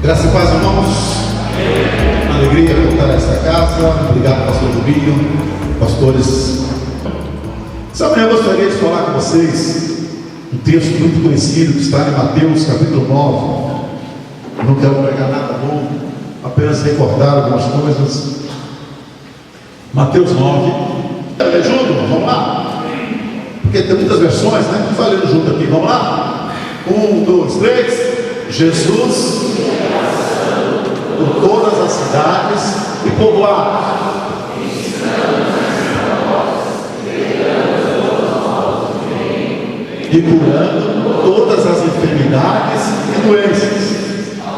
Graça e paz, irmãos. Alegria por estar nesta casa. Obrigado, pastor Rubinho, pastores. Essa manhã eu gostaria de falar com vocês um texto muito conhecido que está em Mateus capítulo 9. Não quero pregar nada bom, apenas recordar algumas coisas. Mateus 9. Junto, vamos lá? Porque tem muitas versões, né? Vamos lendo junto aqui, vamos lá? 1, 2, 3. Jesus por todas as cidades e povoados, e curando todas as enfermidades e doenças.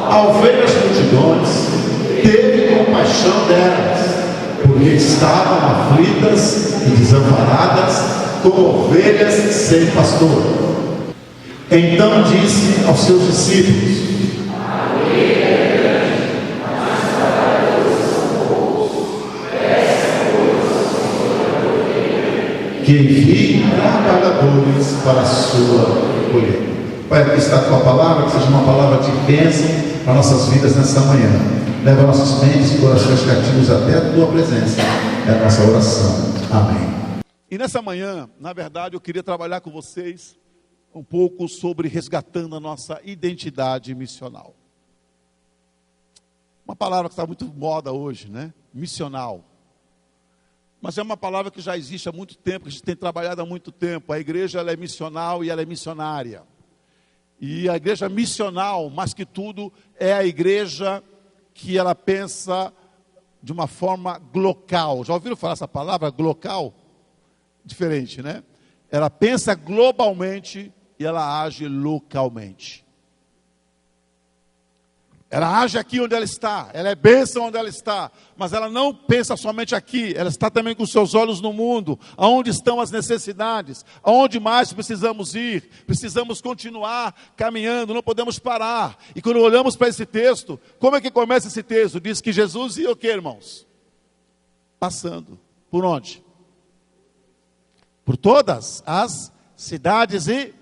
Ao ver as multidões, teve compaixão delas, porque estavam aflitas e desamparadas, como ovelhas sem pastor. Então disse aos seus discípulos: que envie trabalhadores para a sua colheita. Pai, aqui está a tua palavra, que seja uma palavra de bênção para nossas vidas nessa manhã. Leva nossas mentes e corações cativos até a tua presença. É a nossa oração. Amém. E nessa manhã, na verdade, eu queria trabalhar com vocês um pouco sobre resgatando a nossa identidade missional. Uma palavra que está muito moda hoje, né? Missional. Mas é uma palavra que já existe há muito tempo, que a gente tem trabalhado há muito tempo. A igreja, ela é missional e ela é missionária. E a igreja missional, mais que tudo, é a igreja que ela pensa de uma forma glocal. Já ouviram falar essa palavra, glocal? Diferente, né? Ela pensa globalmente e ela age localmente. Ela age aqui onde ela está, ela é bênção onde ela está, mas ela não pensa somente aqui, ela está também com seus olhos no mundo, aonde estão as necessidades, aonde mais precisamos ir, precisamos continuar caminhando, não podemos parar. E quando olhamos para esse texto, como é que começa esse texto? Diz que Jesus ia o quê, irmãos? Passando. Por onde? Por todas as cidades e...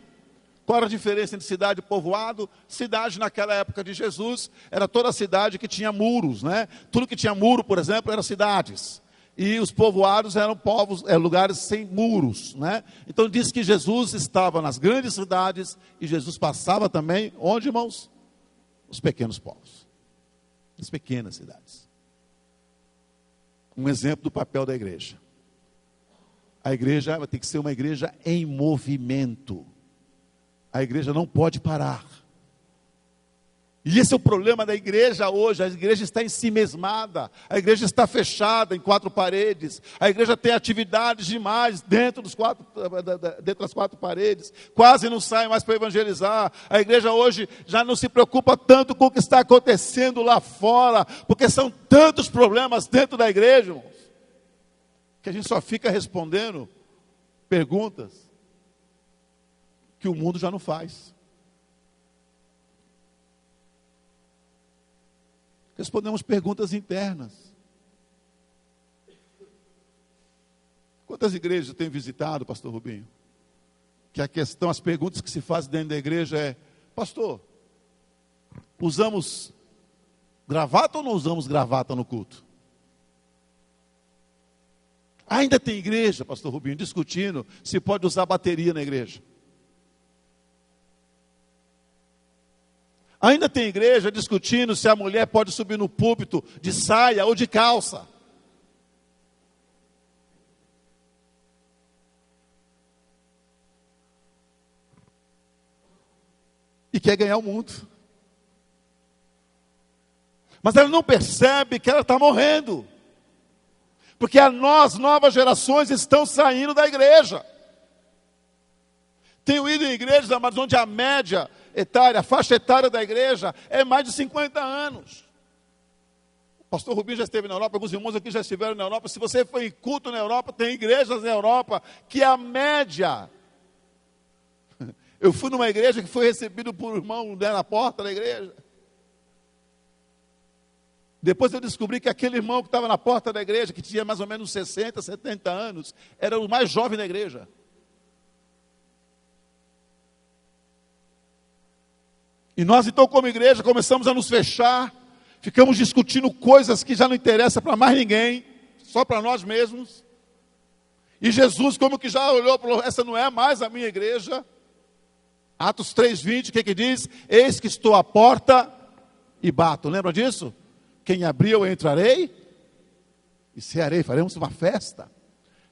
Qual era a diferença entre cidade e povoado? Cidade naquela época de Jesus era toda cidade que tinha muros, né? Tudo que tinha muro, por exemplo, eram cidades. E os povoados eram povos, lugares sem muros, né? Então diz que Jesus estava nas grandes cidades e Jesus passava também, onde, irmãos? Os pequenos povos, as pequenas cidades. Um exemplo do papel da igreja. A igreja vai ter que ser uma igreja em movimento. A igreja não pode parar. E esse é o problema da igreja hoje. A igreja está ensimesmada. A igreja está fechada em quatro paredes. A igreja tem atividades demais dentro das quatro paredes. Quase não sai mais para evangelizar. A igreja hoje já não se preocupa tanto com o que está acontecendo lá fora, porque são tantos problemas dentro da igreja, irmãos, que a gente só fica respondendo perguntas que o mundo já não faz. Respondemos perguntas internas. Quantas igrejas eu tenho visitado, pastor Rubinho? Que a questão, as perguntas que se fazem dentro da igreja é: pastor, usamos gravata ou não usamos gravata no culto? Ainda tem igreja, pastor Rubinho, discutindo se pode usar bateria na igreja. Ainda tem igreja discutindo se a mulher pode subir no púlpito de saia ou de calça. E quer ganhar o mundo. Mas ela não percebe que ela está morrendo. Porque as novas gerações estão saindo da igreja. Tenho ido em igrejas, mas onde a média etária, a faixa etária da igreja é mais de 50 anos. O pastor Rubinho já esteve na Europa, alguns irmãos aqui já estiveram na Europa. Se você foi em culto na Europa, tem igrejas na Europa que a média... Eu fui numa igreja que foi recebido por um irmão na porta da igreja. Depois eu descobri que aquele irmão que estava na porta da igreja, que tinha mais ou menos 60, 70 anos, era o mais jovem da igreja. E nós então como igreja começamos a nos fechar, ficamos discutindo coisas que já não interessam para mais ninguém, só para nós mesmos. E Jesus como que já olhou e falou, essa não é mais a minha igreja. Atos 3:20, o que diz? Eis que estou à porta e bato. Lembra disso? Quem abrir eu entrarei e cearei, faremos uma festa.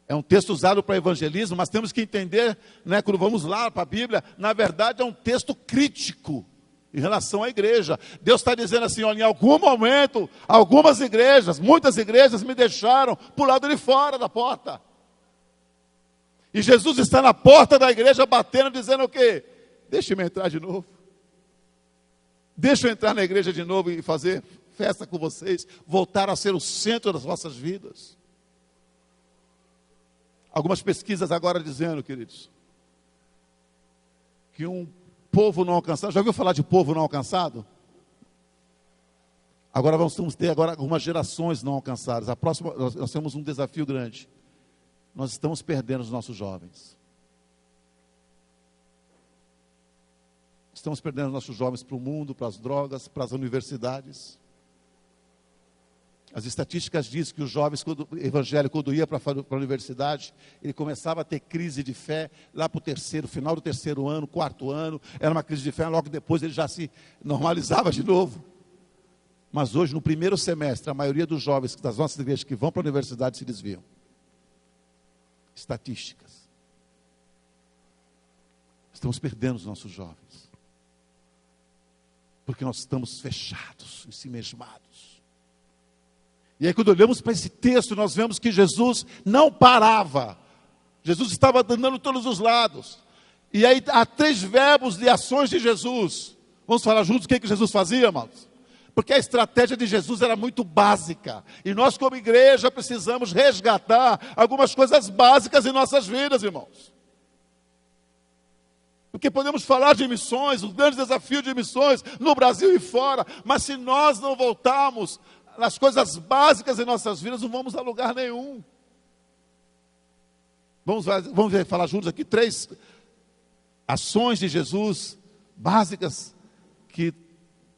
É um texto usado para evangelismo, mas temos que entender, né, quando vamos lá para a Bíblia, na verdade é um texto crítico em relação à igreja. Deus está dizendo assim, olha, em algum momento, algumas igrejas, muitas igrejas me deixaram para o lado de fora da porta. E Jesus está na porta da igreja batendo, dizendo o quê? Deixa-me entrar de novo. Deixa eu entrar na igreja de novo e fazer festa com vocês, voltar a ser o centro das vossas vidas. Algumas pesquisas agora dizendo, queridos, que um povo não alcançado, já ouviu falar de povo não alcançado? Agora vamos ter algumas gerações não alcançadas. A próxima, nós temos um desafio grande. Nós estamos perdendo os nossos jovens. Estamos perdendo os nossos jovens para o mundo, para as drogas, para as universidades. As estatísticas dizem que os jovens evangélicos, quando ia para a universidade, ele começava a ter crise de fé lá para o final do terceiro ano, quarto ano, era uma crise de fé, logo depois ele já se normalizava de novo. Mas hoje, no primeiro semestre, a maioria dos jovens das nossas igrejas que vão para a universidade se desviam. Estatísticas. Estamos perdendo os nossos jovens. Porque nós estamos fechados, ensimesmados. E aí quando olhamos para esse texto, nós vemos que Jesus não parava. Jesus estava andando todos os lados. E aí há 3 verbos de ações de Jesus. Vamos falar juntos o que Jesus fazia, irmãos? Porque a estratégia de Jesus era muito básica. E nós como igreja precisamos resgatar algumas coisas básicas em nossas vidas, irmãos. Porque podemos falar de missões, um grande desafio de missões no Brasil e fora. Mas se nós não voltarmos nas coisas básicas em nossas vidas, não vamos a lugar nenhum. Vamos falar juntos aqui 3 ações de Jesus básicas que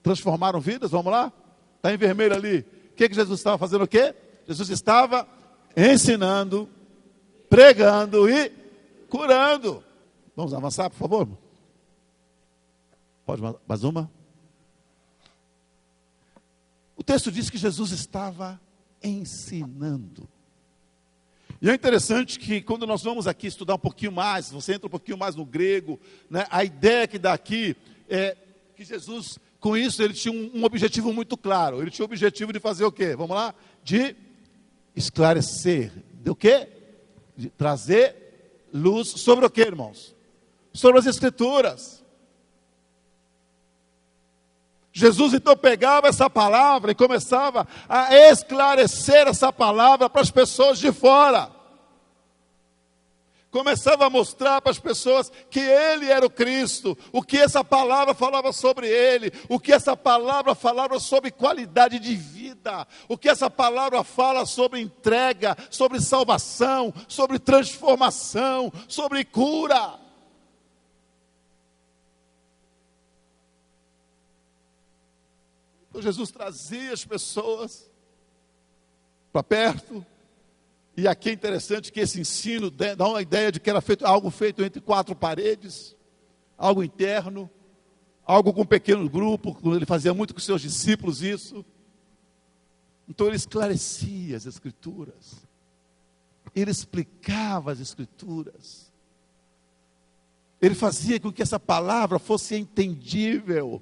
transformaram vidas. Vamos lá? Está em vermelho ali. O que Jesus estava fazendo o quê? Jesus estava ensinando, pregando e curando. Vamos avançar, por favor? Pode mais uma? O texto diz que Jesus estava ensinando. E é interessante que quando nós vamos aqui estudar um pouquinho mais, você entra um pouquinho mais no grego, né, a ideia que dá aqui é que Jesus, com isso, ele tinha um objetivo muito claro. Ele tinha o objetivo de fazer o quê? Vamos lá? De esclarecer. De o quê? De trazer luz sobre o quê, irmãos? Sobre as Escrituras. Jesus então pegava essa palavra e começava a esclarecer essa palavra para as pessoas de fora. Começava a mostrar para as pessoas que Ele era o Cristo, o que essa palavra falava sobre Ele, o que essa palavra falava sobre qualidade de vida, o que essa palavra fala sobre entrega, sobre salvação, sobre transformação, sobre cura. Então Jesus trazia as pessoas para perto. E aqui é interessante que esse ensino dá uma ideia de que era algo feito entre 4 paredes, algo interno, algo com um pequeno grupo, ele fazia muito com seus discípulos isso. Então ele esclarecia as Escrituras, ele explicava as Escrituras, ele fazia com que essa palavra fosse entendível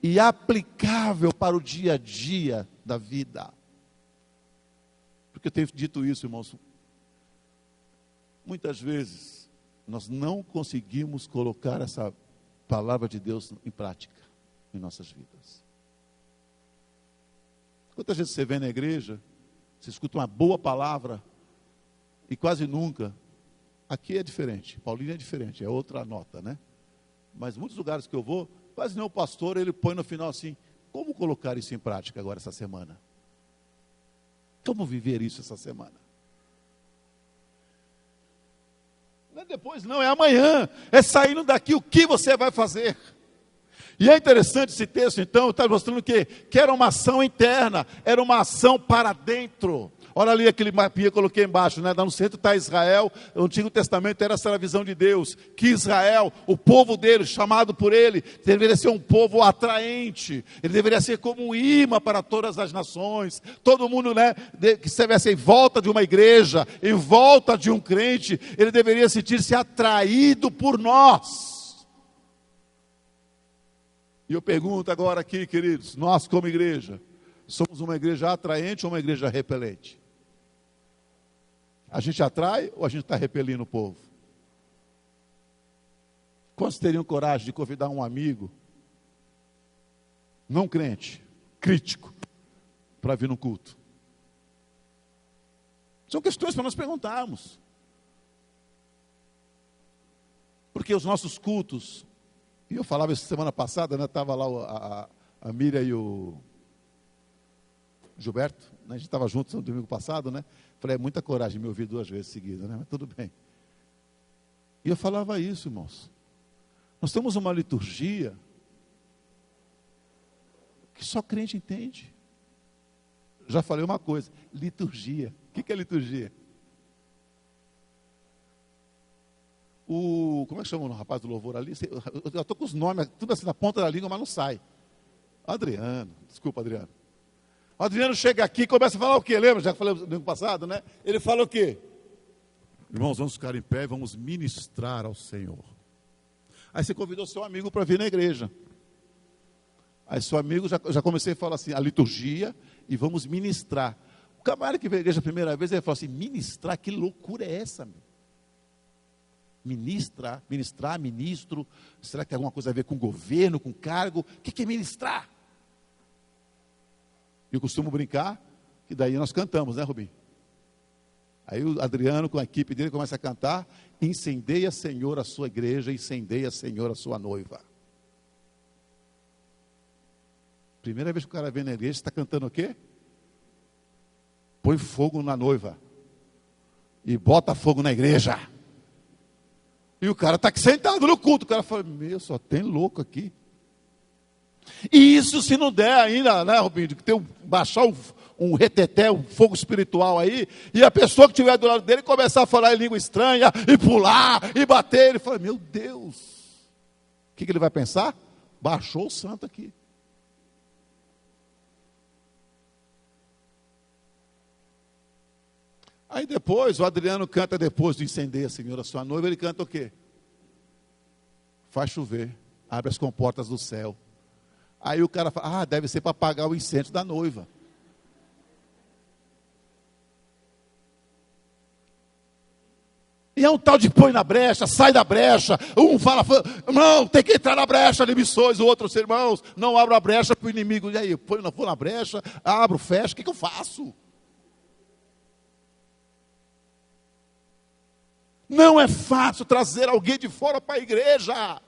e aplicável para o dia a dia da vida. Porque eu tenho dito isso, irmãos, muitas vezes nós não conseguimos colocar essa palavra de Deus em prática em nossas vidas. Quantas vezes você vem na igreja, você escuta uma boa palavra e quase nunca, aqui é diferente, Paulinho é diferente, é outra nota, né? Mas muitos lugares que eu vou, quase nem o pastor, ele põe no final assim, como colocar isso em prática agora essa semana? Como viver isso essa semana? Não é depois não, é amanhã. É saindo daqui o que você vai fazer. E é interessante esse texto, então, está mostrando que era uma ação interna, era uma ação para dentro. Olha ali aquele mapinha que eu coloquei embaixo, né? No centro está Israel. O Antigo Testamento era essa a visão de Deus, que Israel, o povo dele, chamado por ele, deveria ser um povo atraente, ele deveria ser como um imã para todas as nações. Todo mundo, né, que estivesse em volta de uma igreja, em volta de um crente, ele deveria sentir-se atraído por nós. E eu pergunto agora aqui, queridos, nós como igreja, somos uma igreja atraente ou uma igreja repelente? A gente atrai ou a gente está repelindo o povo? Quantos teriam coragem de convidar um amigo, não crente, crítico, para vir no culto? São questões para nós perguntarmos. Porque os nossos cultos, e eu falava isso semana passada, né? Estava lá a Miriam e o Gilberto, né? A gente estava juntos no domingo passado, né? Falei, é muita coragem me ouvir 2 vezes seguidas, né? Mas tudo bem. E eu falava isso, irmãos. Nós temos uma liturgia que só crente entende. Já falei uma coisa, liturgia. O que é liturgia? Como é que chama o rapaz do louvor ali? Eu estou com os nomes, tudo assim na ponta da língua, mas não sai. Adriano, desculpa, Adriano. O Adriano chega aqui e começa a falar o quê? Lembra? Já falei no ano passado, né? Ele fala o quê? Irmãos, vamos ficar em pé e vamos ministrar ao Senhor. Aí você convidou seu amigo para vir na igreja. Aí seu amigo, já comecei a falar assim, a liturgia e vamos ministrar. O camarada que veio à igreja a primeira vez, ele falou assim, ministrar, que loucura é essa, meu? Ministrar, ministro, será que tem alguma coisa a ver com governo, com cargo? O que é ministrar? Eu costumo brincar, que daí nós cantamos, né, Rubim? Aí o Adriano, com a equipe dele, começa a cantar, incendeia, Senhor, a sua igreja, incendeia, Senhor, a sua noiva. Primeira vez que o cara vem na igreja, está cantando o quê? Põe fogo na noiva. E bota fogo na igreja. E o cara está aqui sentado no culto. O cara fala, meu, só tem louco aqui. E isso se não der ainda, né, Rubinho, que tem baixar um reteté, um fogo espiritual aí, e a pessoa que estiver do lado dele começar a falar em língua estranha, e pular, e bater, ele fala, meu Deus, o que ele vai pensar? Baixou o santo aqui. Aí depois, o Adriano canta depois do incendeia, Senhor, a sua noiva, ele canta o quê? Faz chover, abre as comportas do céu. Aí o cara fala, deve ser para apagar o incêndio da noiva. E é um tal de põe na brecha, sai da brecha. Um fala, não, tem que entrar na brecha de missões. O outro, irmãos, não abro a brecha para o inimigo. E aí, vou na brecha, abro, fecho, o que eu faço? Não é fácil trazer alguém de fora para a igreja.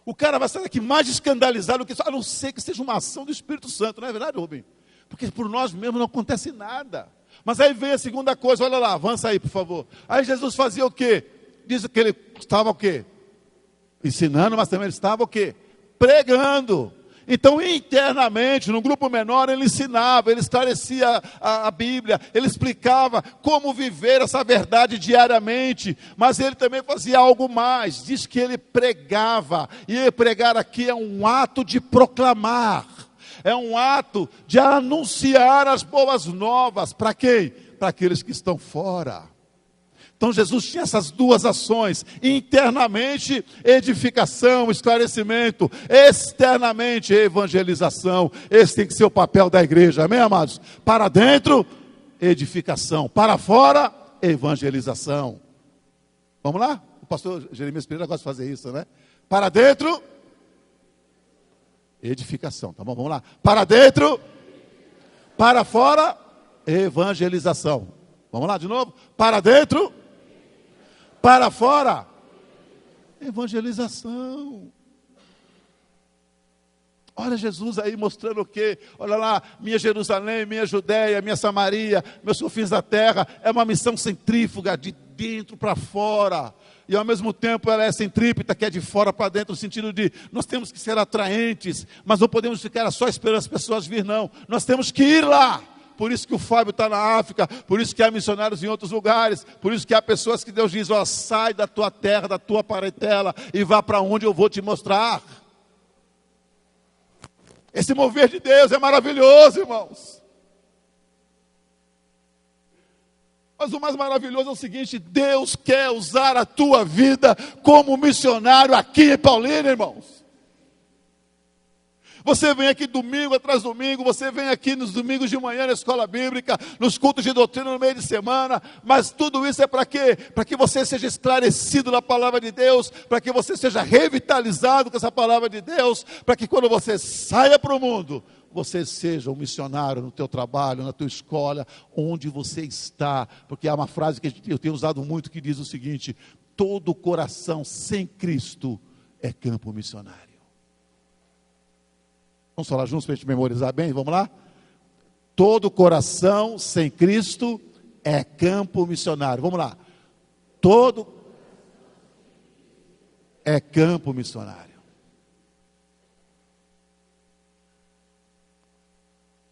O cara vai sair daqui mais escandalizado do que isso, a não ser que seja uma ação do Espírito Santo, não é verdade, Rubem? Porque por nós mesmos não acontece nada. Mas aí vem a segunda coisa, olha lá, avança aí, por favor. Aí Jesus fazia o quê? Diz que ele estava o quê? Ensinando, mas também ele estava o quê? Pregando. Então, internamente, num grupo menor, ele ensinava, ele esclarecia a Bíblia, ele explicava como viver essa verdade diariamente, mas ele também fazia algo mais, diz que ele pregava, e pregar aqui é um ato de proclamar, é um ato de anunciar as boas novas, para quem? Para aqueles que estão fora. Então Jesus tinha essas duas ações, internamente edificação, esclarecimento, externamente evangelização. Esse tem que ser o papel da igreja, amém, amados? Para dentro, edificação, para fora, evangelização. Vamos lá? O pastor Jeremias Pereira gosta de fazer isso, né? Para dentro, edificação, tá bom? Vamos lá. Para dentro, para fora, evangelização. Vamos lá de novo? Para dentro, para fora, evangelização. Olha Jesus aí mostrando o quê? Olha lá, minha Jerusalém, minha Judéia, minha Samaria, meus confins da terra. É uma missão centrífuga de dentro para fora. E ao mesmo tempo ela é centrípeta, que é de fora para dentro, no sentido de nós temos que ser atraentes, mas não podemos ficar só esperando as pessoas vir, não. Nós temos que ir lá. Por isso que o Fábio está na África, por isso que há missionários em outros lugares, por isso que há pessoas que Deus diz, ó, sai da tua terra, da tua parentela e vá para onde eu vou te mostrar. Esse mover de Deus é maravilhoso, irmãos. Mas o mais maravilhoso é o seguinte: Deus quer usar a tua vida como missionário aqui em Paulínia, irmãos. Você vem aqui domingo atrás domingo, você vem aqui nos domingos de manhã na escola bíblica, nos cultos de doutrina no meio de semana, mas tudo isso é para quê? Para que você seja esclarecido na palavra de Deus, para que você seja revitalizado com essa palavra de Deus, para que quando você saia para o mundo, você seja um missionário no teu trabalho, na tua escola, onde você está. Porque há uma frase que eu tenho usado muito que diz o seguinte: todo coração sem Cristo é campo missionário. Vamos falar juntos para a gente memorizar bem? Vamos lá? Todo coração sem Cristo é campo missionário. Vamos lá. Todo é campo missionário.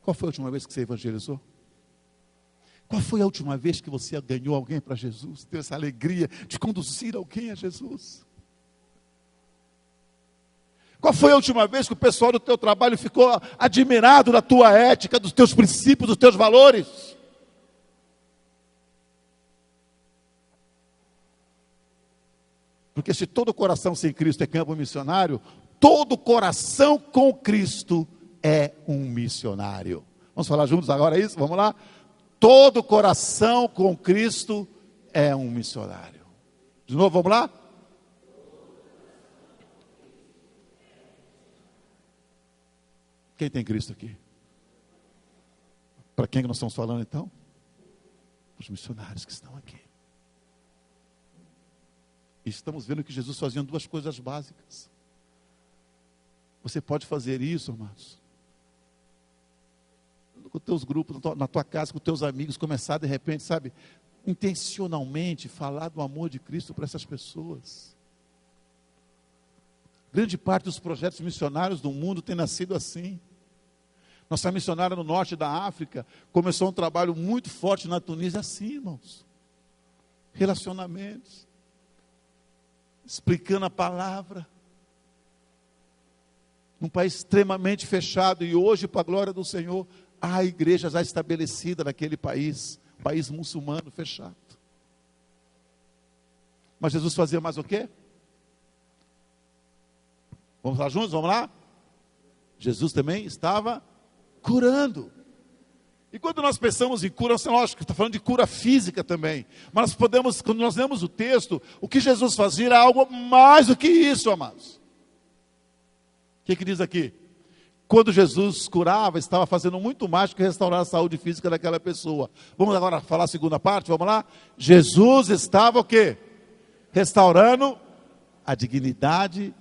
Qual foi a última vez que você evangelizou? Qual foi a última vez que você ganhou alguém para Jesus? Teve essa alegria de conduzir alguém a Jesus? Qual foi a última vez que o pessoal do teu trabalho ficou admirado da tua ética, dos teus princípios, dos teus valores? Porque se todo coração sem Cristo é campo missionário, todo coração com Cristo é um missionário. Vamos falar juntos agora isso? Vamos lá? Todo coração com Cristo é um missionário. De novo, vamos lá? Quem tem Cristo aqui? Para quem nós estamos falando então? Os missionários que estão aqui. E estamos vendo que Jesus fazia duas coisas básicas. Você pode fazer isso, amados, com os teus grupos, na tua casa, com os teus amigos, começar de repente, sabe, intencionalmente falar do amor de Cristo para essas pessoas. Grande parte dos projetos missionários do mundo tem nascido assim. Nossa missionária no norte da África começou um trabalho muito forte na Tunísia assim, irmãos. Relacionamentos. Explicando a palavra. Num país extremamente fechado. E hoje, para a glória do Senhor, há igreja já estabelecida naquele país. País muçulmano fechado. Mas Jesus fazia mais o quê? Vamos lá juntos? Vamos lá? Jesus também estava curando. E quando nós pensamos em cura, lógico que está falando de cura física também. Mas nós podemos, quando nós lemos o texto, o que Jesus fazia era algo mais do que isso, amados. O que diz aqui? Quando Jesus curava, estava fazendo muito mais do que restaurar a saúde física daquela pessoa. Vamos agora falar a segunda parte, vamos lá? Jesus estava o quê? Restaurando a dignidade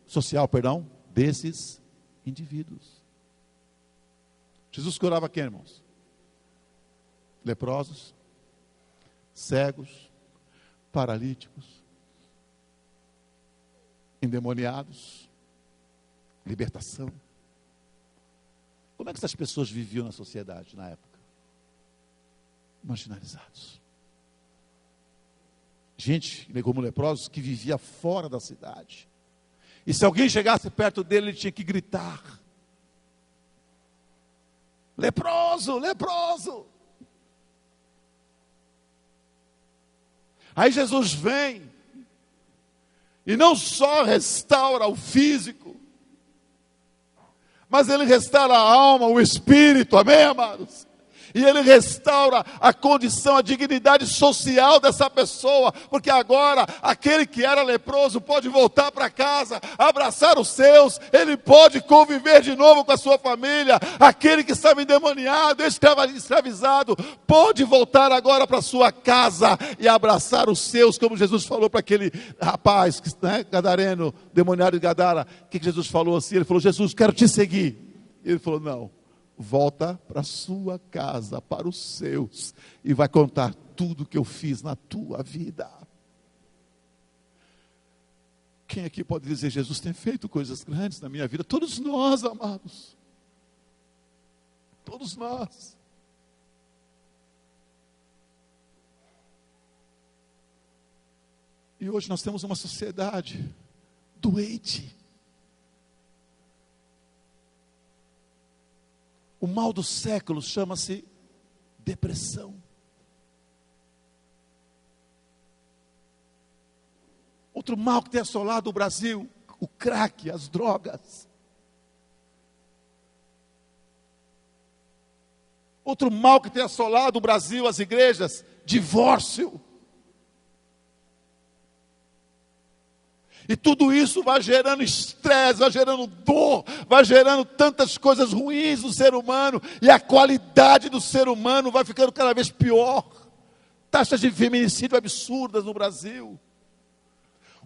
social, desses indivíduos. Jesus curava quem, irmãos? Leprosos, cegos, paralíticos, endemoniados, libertação. Como é que essas pessoas viviam na sociedade na época? Marginalizados. Gente, como leprosos, que vivia fora da cidade. E se alguém chegasse perto dele, ele tinha que gritar: leproso, leproso. Aí Jesus vem e não só restaura o físico, mas ele restaura a alma, o espírito, amém, amados? E ele restaura a condição, a dignidade social dessa pessoa, porque agora aquele que era leproso pode voltar para casa, abraçar os seus, ele pode conviver de novo com a sua família. Aquele que estava endemoniado, escravizado, pode voltar agora para sua casa e abraçar os seus, como Jesus falou para aquele rapaz, gadareno, demoniado de Gadara. O que Jesus falou assim? Ele falou: Jesus, quero te seguir. Ele falou: não. Volta para a sua casa, para os seus, e vai contar tudo que eu fiz na tua vida. Quem aqui pode dizer, Jesus tem feito coisas grandes na minha vida? Todos nós, amados. Todos nós. E hoje nós temos uma sociedade doente. O mal do século chama-se depressão. Outro mal que tem assolado o Brasil, o crack, as drogas. Outro mal que tem assolado o Brasil, as igrejas, divórcio. E tudo isso vai gerando estresse, vai gerando dor, vai gerando tantas coisas ruins no ser humano, e a qualidade do ser humano vai ficando cada vez pior. Taxas de feminicídio absurdas no Brasil.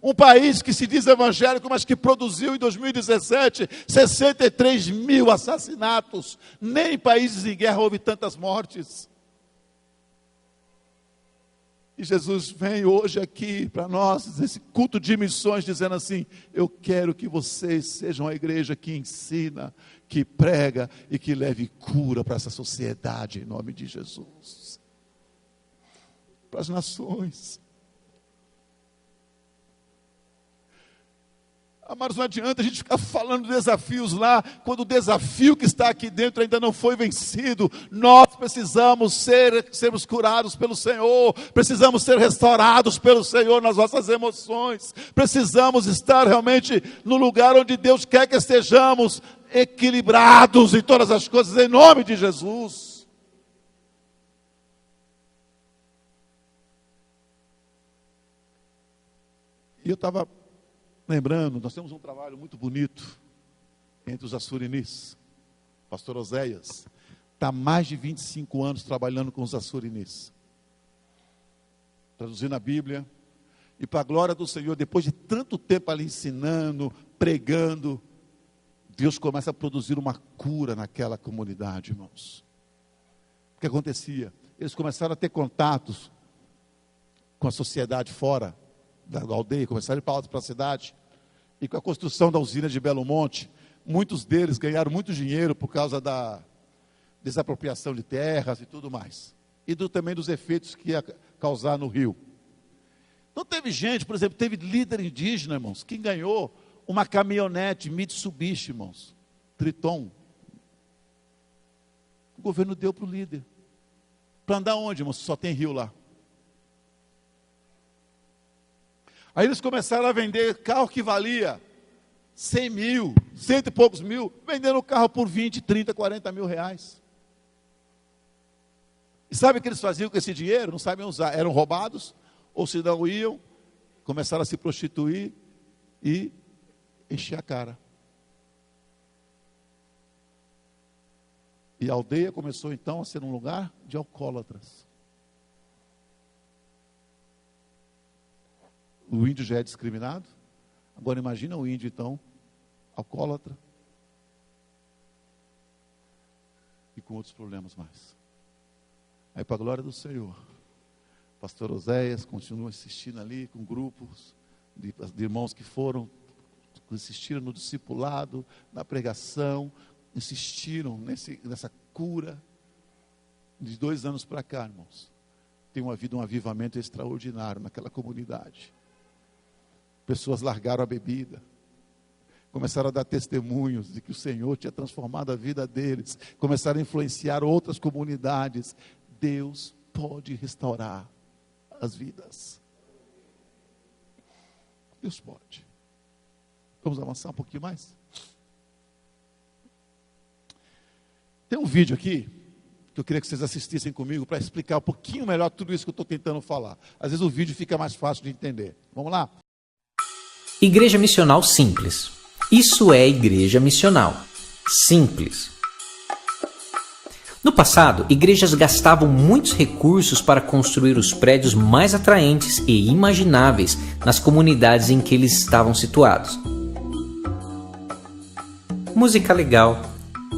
Um país que se diz evangélico, mas que produziu em 2017 63 mil assassinatos. Nem em países em guerra houve tantas mortes. E Jesus vem hoje aqui para nós, esse culto de missões, dizendo assim: eu quero que vocês sejam a igreja que ensina, que prega e que leve cura para essa sociedade, em nome de Jesus. Para as nações. Amados, não adianta a gente ficar falando de desafios lá, quando o desafio que está aqui dentro ainda não foi vencido. Nós precisamos sermos curados pelo Senhor, precisamos ser restaurados pelo Senhor nas nossas emoções, precisamos estar realmente no lugar onde Deus quer que estejamos, equilibrados em todas as coisas, em nome de Jesus. E eu estava lembrando, nós temos um trabalho muito bonito entre os Assurinis. Pastor Oséias está há mais de 25 anos trabalhando com os Assurinis, traduzindo a Bíblia. E para a glória do Senhor, depois de tanto tempo ali ensinando, pregando, Deus começa a produzir uma cura naquela comunidade, irmãos. O que acontecia? Eles começaram a ter contatos com a sociedade fora da aldeia, começaram a ir para a cidade, e com a construção da usina de Belo Monte, muitos deles ganharam muito dinheiro por causa da desapropriação de terras e tudo mais, e também dos efeitos que ia causar no rio. Então teve gente, por exemplo, teve líder indígena, irmãos, que ganhou uma caminhonete Mitsubishi, irmãos, Triton. O governo deu para o líder. Para andar onde, irmãos? Só tem rio lá. Aí eles começaram a vender carro que valia 100 mil, cento e poucos mil, vendendo o carro por 20, 30, 40 mil reais. E sabe o que eles faziam com esse dinheiro? Não sabem usar, eram roubados, ou se não iam, começaram a se prostituir e encher a cara. E a aldeia começou então a ser um lugar de alcoólatras. O índio já é discriminado, agora imagina o índio então, alcoólatra, e com outros problemas mais. Aí para a glória do Senhor, pastor Oséias continua insistindo ali com grupos de irmãos que insistiram no discipulado, na pregação, insistiram nessa cura. De 2 anos para cá, irmãos, tem havido um avivamento extraordinário naquela comunidade. Pessoas largaram a bebida, começaram a dar testemunhos de que o Senhor tinha transformado a vida deles, começaram a influenciar outras comunidades. Deus pode restaurar as vidas. Deus pode. Vamos avançar um pouquinho mais? Tem um vídeo aqui que eu queria que vocês assistissem comigo para explicar um pouquinho melhor tudo isso que eu estou tentando falar. Às vezes o vídeo fica mais fácil de entender. Vamos lá? Igreja missional simples. Isso é igreja missional. Simples. No passado, igrejas gastavam muitos recursos para construir os prédios mais atraentes e imagináveis nas comunidades em que eles estavam situados. Música legal,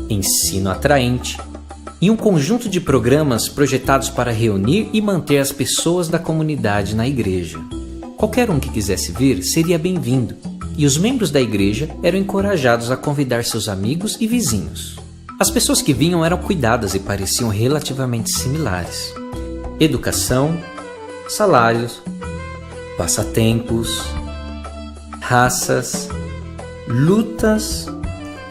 ensino atraente, e um conjunto de programas projetados para reunir e manter as pessoas da comunidade na igreja. Qualquer um que quisesse vir seria bem-vindo, e os membros da igreja eram encorajados a convidar seus amigos e vizinhos. As pessoas que vinham eram cuidadas e pareciam relativamente similares. Educação, salários, passatempos, raças, lutas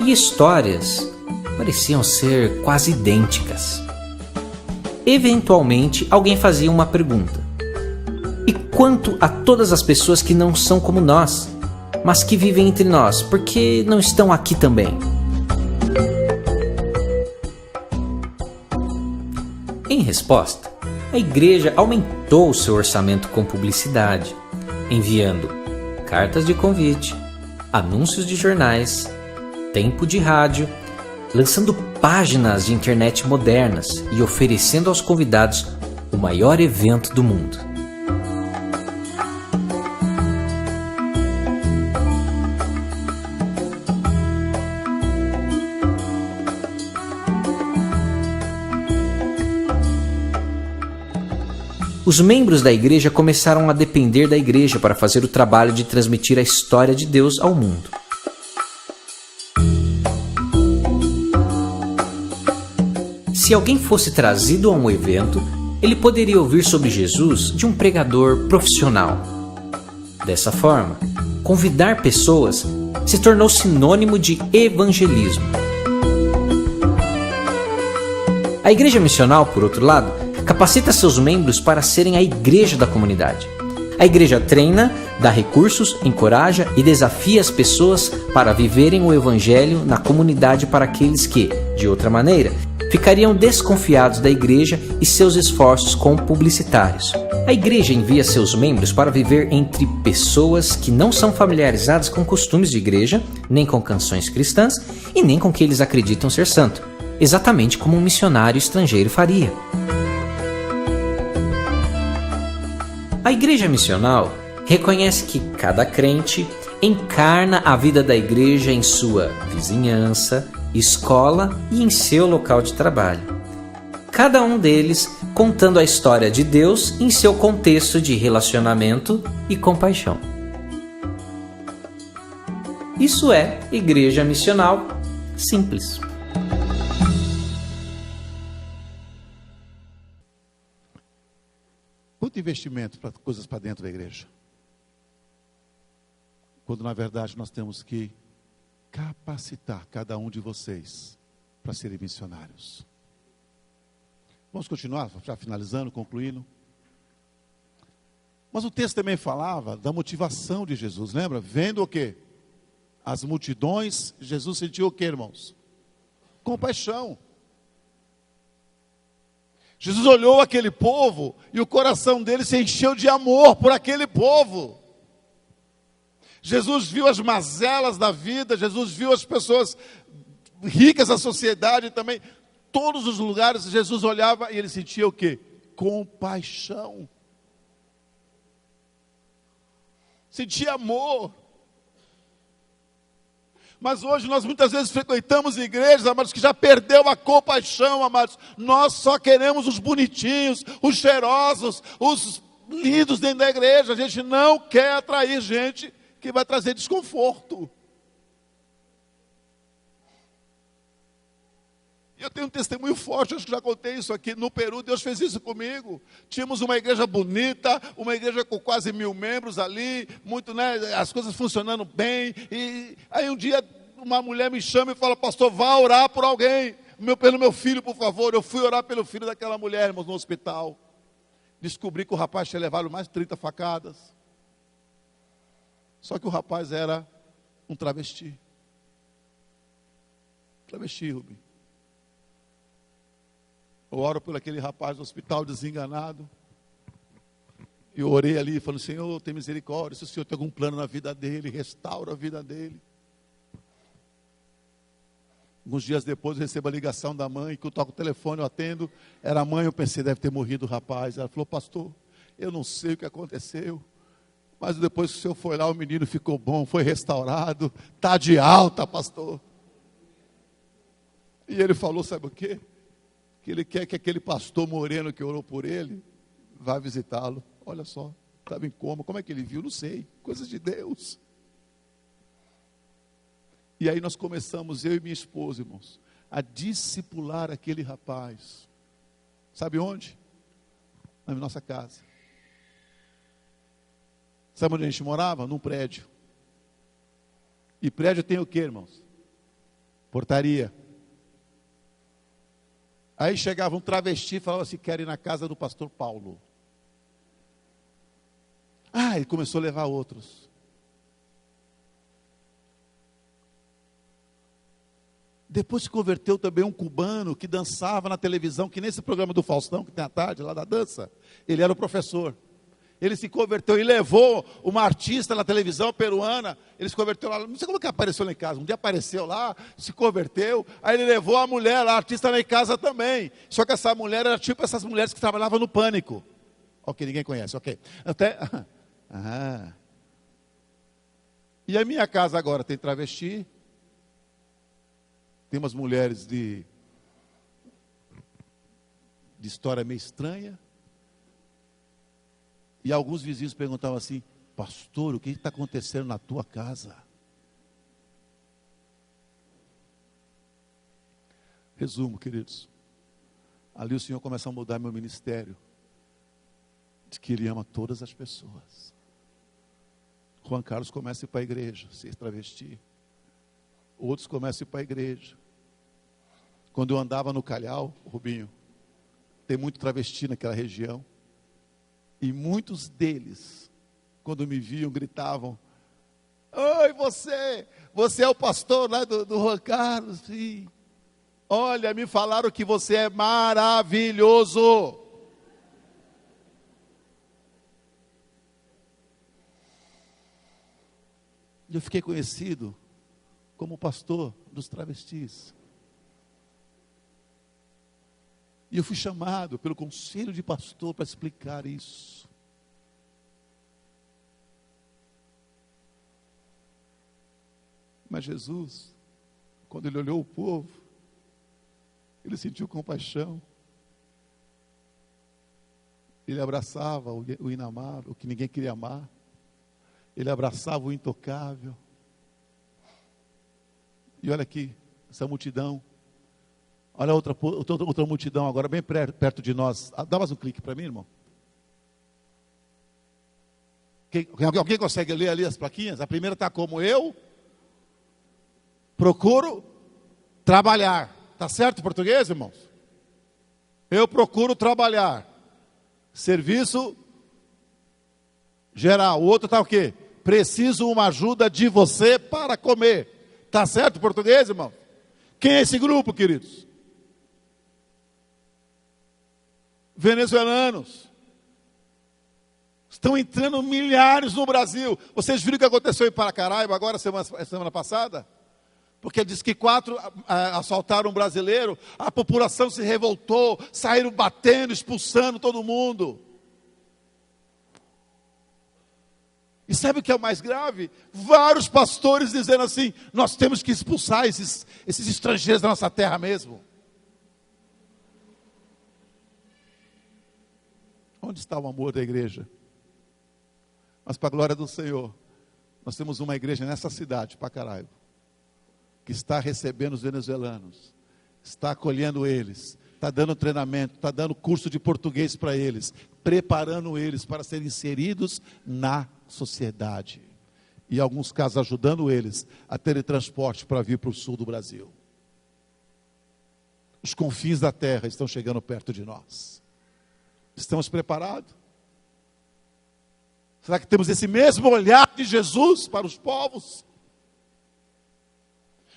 e histórias pareciam ser quase idênticas. Eventualmente, alguém fazia uma pergunta: e quanto a todas as pessoas que não são como nós, mas que vivem entre nós, por que não estão aqui também? Em resposta, a igreja aumentou seu orçamento com publicidade, enviando cartas de convite, anúncios de jornais, tempo de rádio, lançando páginas de internet modernas e oferecendo aos convidados o maior evento do mundo. Os membros da igreja começaram a depender da igreja para fazer o trabalho de transmitir a história de Deus ao mundo. Se alguém fosse trazido a um evento, ele poderia ouvir sobre Jesus de um pregador profissional. Dessa forma, convidar pessoas se tornou sinônimo de evangelismo. A igreja missional, por outro lado, capacita seus membros para serem a igreja da comunidade. A igreja treina, dá recursos, encoraja e desafia as pessoas para viverem o evangelho na comunidade para aqueles que, de outra maneira, ficariam desconfiados da igreja e seus esforços como publicitários. A igreja envia seus membros para viver entre pessoas que não são familiarizadas com costumes de igreja, nem com canções cristãs e nem com o que eles acreditam ser santo, exatamente como um missionário estrangeiro faria. A igreja missional reconhece que cada crente encarna a vida da igreja em sua vizinhança, escola e em seu local de trabalho. Cada um deles contando a história de Deus em seu contexto de relacionamento e compaixão. Isso é igreja missional simples. Muito investimento para coisas para dentro da igreja. Quando na verdade nós temos que capacitar cada um de vocês para serem missionários. Vamos continuar, já finalizando, concluindo. Mas o texto também falava da motivação de Jesus, lembra? Vendo o quê? As multidões, Jesus sentiu o quê, irmãos? Compaixão. Jesus olhou aquele povo e o coração dele se encheu de amor por aquele povo. Jesus viu as mazelas da vida, Jesus viu as pessoas ricas da sociedade também. Todos os lugares Jesus olhava e ele sentia o quê? Compaixão. Sentia amor. Mas hoje nós muitas vezes frequentamos igrejas, amados, que já perdeu a compaixão, amados. Nós só queremos os bonitinhos, os cheirosos, os lindos dentro da igreja. A gente não quer atrair gente que vai trazer desconforto. Eu tenho um testemunho forte, acho que já contei isso aqui. No Peru, Deus fez isso comigo. Tínhamos uma igreja bonita, uma igreja com quase 1000 membros ali, muito, né, as coisas funcionando bem. E aí um dia uma mulher me chama e fala: pastor, vá orar por alguém, pelo meu filho, por favor. Eu fui orar pelo filho daquela mulher, irmãos, no hospital. Descobri que o rapaz tinha levado mais de 30 facadas. Só que o rapaz era um travesti. Travesti, Rubem. Eu oro por aquele rapaz no hospital desenganado. E eu orei ali falando: Senhor, tem misericórdia. Se o Senhor tem algum plano na vida dele, restaura a vida dele. Alguns dias depois eu recebo a ligação da mãe, que eu toco o telefone, eu atendo. Era a mãe, eu pensei, deve ter morrido o rapaz. Ela falou: pastor, eu não sei o que aconteceu, mas depois que o senhor foi lá, o menino ficou bom, foi restaurado, está de alta, pastor. E ele falou, sabe o quê? que ele quer que aquele pastor moreno que orou por ele vá visitá-lo. Olha só, estava em coma, como é que ele viu? Não sei, coisas de Deus. E aí nós começamos, eu e minha esposa, irmãos, a discipular aquele rapaz. Sabe onde? Na nossa casa. Sabe onde a gente morava? Num prédio. E prédio tem o quê, irmãos? Portaria. Aí chegava um travesti e falava assim, quero ir na casa do pastor Paulo. Ah, ele começou a levar outros. Depois se converteu também um cubano que dançava na televisão, que nesse programa do Faustão, que tem à tarde, lá da dança, ele era o professor. Ele se converteu e levou uma artista na televisão peruana, ele se converteu lá, não sei como que apareceu lá em casa, um dia apareceu lá, se converteu, aí ele levou a mulher, a artista lá em casa também, só que essa mulher era tipo essas mulheres que trabalhavam no Pânico, ok, ninguém conhece, ok, até, e a minha casa agora tem travesti, tem umas mulheres de história meio estranha. E alguns vizinhos perguntavam assim, pastor, o que está acontecendo na tua casa? Resumo, queridos. Ali o Senhor começa a mudar meu ministério. De que Ele ama todas as pessoas. Juan Carlos começa a ir para a igreja, ser travesti. Outros começam a ir para a igreja. Quando eu andava no Calhau, Rubinho, tem muito travesti naquela região. E muitos deles, quando me viam, gritavam, oi, você é o pastor lá do Juan Carlos? Sim. Olha, me falaram que você é maravilhoso. E eu fiquei conhecido como pastor dos travestis. E eu fui chamado pelo conselho de pastor para explicar isso. Mas Jesus, quando Ele olhou o povo, Ele sentiu compaixão. Ele abraçava o inamável, o que ninguém queria amar. Ele abraçava o intocável. E olha aqui, essa multidão. Olha outra multidão agora, bem perto de nós. Dá mais um clique para mim, irmão. Alguém consegue ler ali as plaquinhas? A primeira está como eu procuro trabalhar. Está certo em português, irmãos? Eu procuro trabalhar. Serviço geral. O outro está o quê? Preciso uma ajuda de você para comer. Está certo em português, irmão? Quem é esse grupo, queridos? Venezuelanos. Estão entrando milhares no Brasil. Vocês viram o que aconteceu em Paracaraíba agora, semana passada? Porque diz que 4 assaltaram um brasileiro, a população se revoltou, saíram batendo, expulsando todo mundo. E sabe o que é o mais grave? Vários pastores dizendo assim, nós temos que expulsar esses estrangeiros da nossa terra mesmo. Onde está o amor da igreja? Mas para a glória do Senhor, nós temos uma igreja nessa cidade, Pacaraíba, que está recebendo os venezuelanos, está acolhendo eles, está dando treinamento, está dando curso de português para eles, preparando eles para serem inseridos na sociedade. E em alguns casos ajudando eles a terem transporte para vir para o sul do Brasil. Os confins da terra estão chegando perto de nós. Estamos preparados? Será que temos esse mesmo olhar de Jesus para os povos?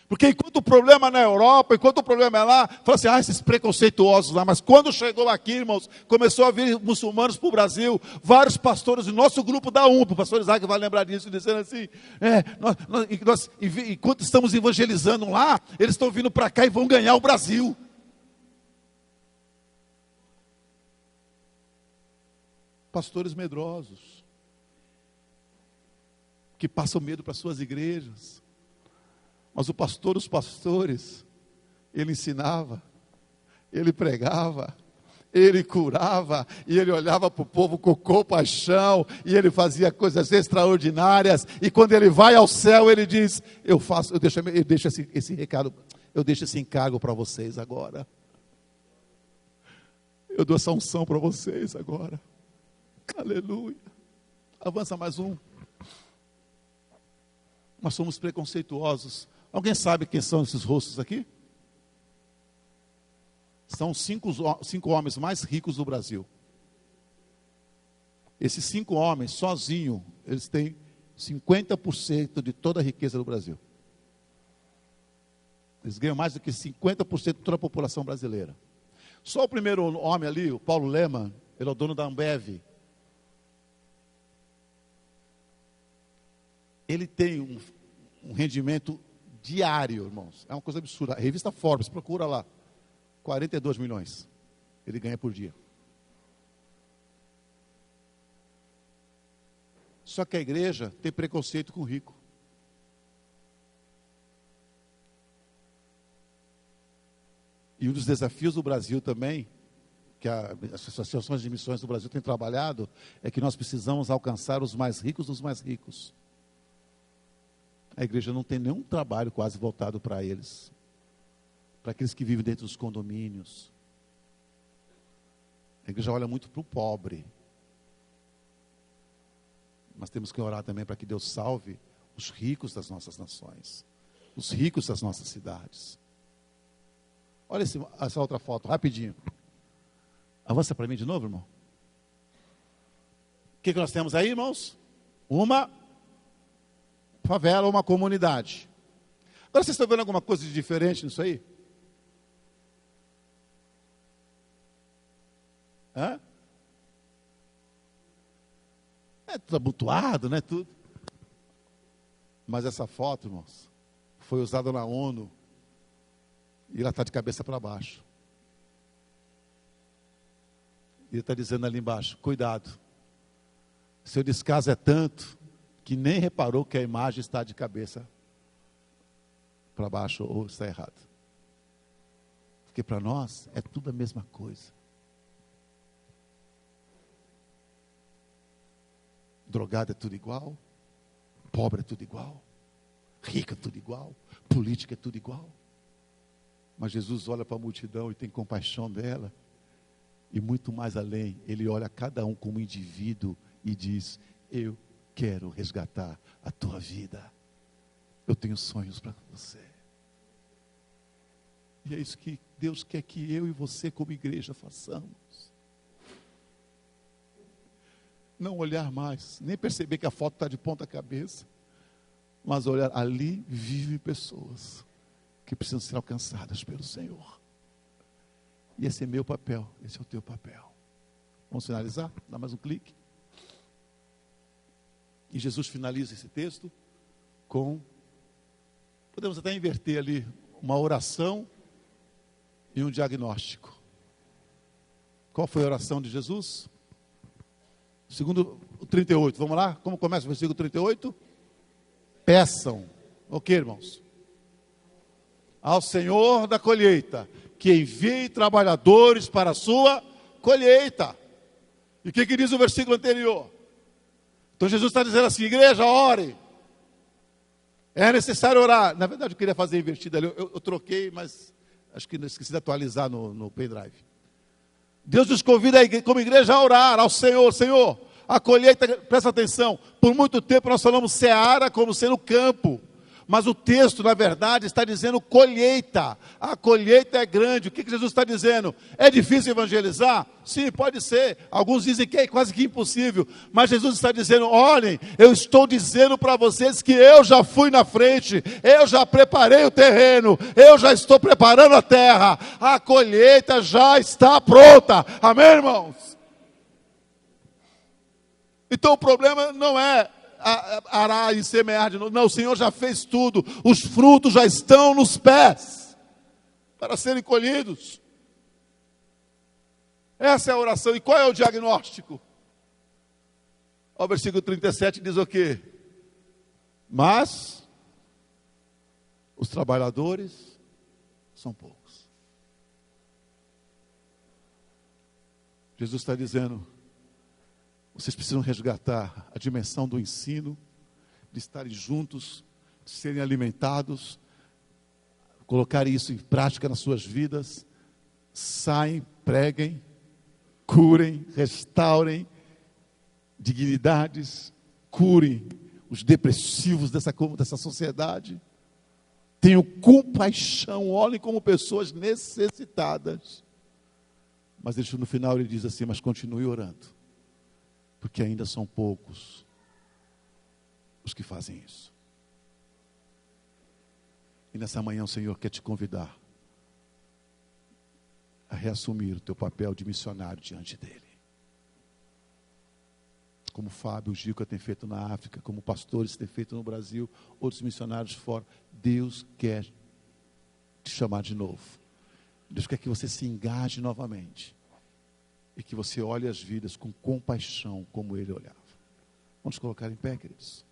Porque enquanto o problema é na Europa, enquanto o problema é lá, fala assim, esses preconceituosos lá, mas quando chegou aqui, irmãos, começou a vir muçulmanos para o Brasil, vários pastores, o nosso grupo da o pastor Isaac vai lembrar disso, dizendo assim, enquanto estamos evangelizando lá, eles estão vindo para cá e vão ganhar o Brasil. Pastores medrosos, que passam medo para suas igrejas. Mas o pastor dos pastores, ele ensinava, Ele pregava, ele curava, e ele olhava para o povo com compaixão, e ele fazia coisas extraordinárias, e quando ele vai ao céu, ele diz, eu deixo esse recado, eu deixo esse encargo para vocês agora. Eu dou essa unção para vocês agora. Aleluia. Avança mais um. Nós somos preconceituosos. Alguém sabe quem são esses rostos aqui? São cinco homens mais ricos do Brasil. Esses 5 homens, sozinhos, eles têm 50% de toda a riqueza do Brasil. Eles ganham mais do que 50% de toda a população brasileira. Só o primeiro homem ali, o Paulo Leman, ele é o dono da Ambev. Ele tem um rendimento diário, irmãos. É uma coisa absurda. A revista Forbes, procura lá. 42 milhões. Ele ganha por dia. Só que a igreja tem preconceito com o rico. E um dos desafios do Brasil também, que as associações de missões do Brasil têm trabalhado, é que nós precisamos alcançar os mais ricos dos mais ricos. A igreja não tem nenhum trabalho quase voltado para eles. Para aqueles que vivem dentro dos condomínios. A igreja olha muito para o pobre. Mas temos que orar também para que Deus salve os ricos das nossas nações. Os ricos das nossas cidades. Olha essa outra foto, rapidinho. Avança para mim de novo, irmão. O que nós temos aí, irmãos? Uma favela, uma comunidade. Agora vocês estão vendo alguma coisa de diferente nisso aí? Hã? É tudo abotoado, né? Tudo. Mas essa foto, irmãos, foi usada na ONU e ela está de cabeça para baixo. E ele está dizendo ali embaixo, cuidado. Seu descaso é tanto que nem reparou que a imagem está de cabeça para baixo ou está errado. Porque para nós é tudo a mesma coisa. Drogado é tudo igual, pobre é tudo igual, rico é tudo igual, político é tudo igual. Mas Jesus olha para a multidão e tem compaixão dela. E muito mais além, ele olha a cada um como indivíduo e diz, eu quero resgatar a tua vida. Eu tenho sonhos para você. E é isso que Deus quer que eu e você como igreja façamos. Não olhar mais, nem perceber que a foto está de ponta cabeça, mas olhar, ali vivem pessoas que precisam ser alcançadas pelo Senhor. E esse é meu papel, esse é o teu papel. Vamos finalizar? Dá mais um clique. E Jesus finaliza esse texto com, podemos até inverter ali, uma oração e um diagnóstico. Qual foi a oração de Jesus? Segundo o 38, vamos lá? Como começa o versículo 38? Peçam, ok, irmãos? Ao Senhor da colheita, que envie trabalhadores para a sua colheita. E o que diz o versículo anterior? Então Jesus está dizendo assim, igreja, ore. É necessário orar. Na verdade eu queria fazer invertido ali, eu troquei, mas acho que esqueci de atualizar no pendrive. Deus nos convida como igreja a orar ao Senhor. Senhor, a colheita, presta atenção, por muito tempo nós falamos seara como sendo campo, mas o texto na verdade está dizendo colheita. A colheita é grande. O que Jesus está dizendo? É difícil evangelizar? Sim, pode ser. Alguns dizem que é quase que impossível, mas Jesus está dizendo, olhem, eu estou dizendo para vocês que eu já fui na frente, eu já preparei o terreno, eu já estou preparando a terra, a colheita já está pronta. Amém, irmãos? Então o problema não é arar e semear de novo. Não, o Senhor já fez tudo. Os frutos já estão nos pés para serem colhidos. Essa é a oração. E qual é o diagnóstico? O versículo 37 diz o quê? Mas os trabalhadores são poucos. Jesus está dizendo, vocês precisam resgatar a dimensão do ensino, de estarem juntos, de serem alimentados, colocar isso em prática nas suas vidas. Saem, preguem, curem, restaurem dignidades, curem os depressivos dessa sociedade. Tenham compaixão, olhem como pessoas necessitadas. Mas no final ele diz assim, mas continue orando, porque ainda são poucos os que fazem isso. E nessa manhã o Senhor quer te convidar a reassumir o teu papel de missionário diante dele. Como Fábio Gica tem feito na África, como pastores têm feito no Brasil, outros missionários fora. Deus quer te chamar de novo. Deus quer que você se engaje novamente. E que você olhe as vidas com compaixão, como ele olhava. Vamos colocar em pé, queridos.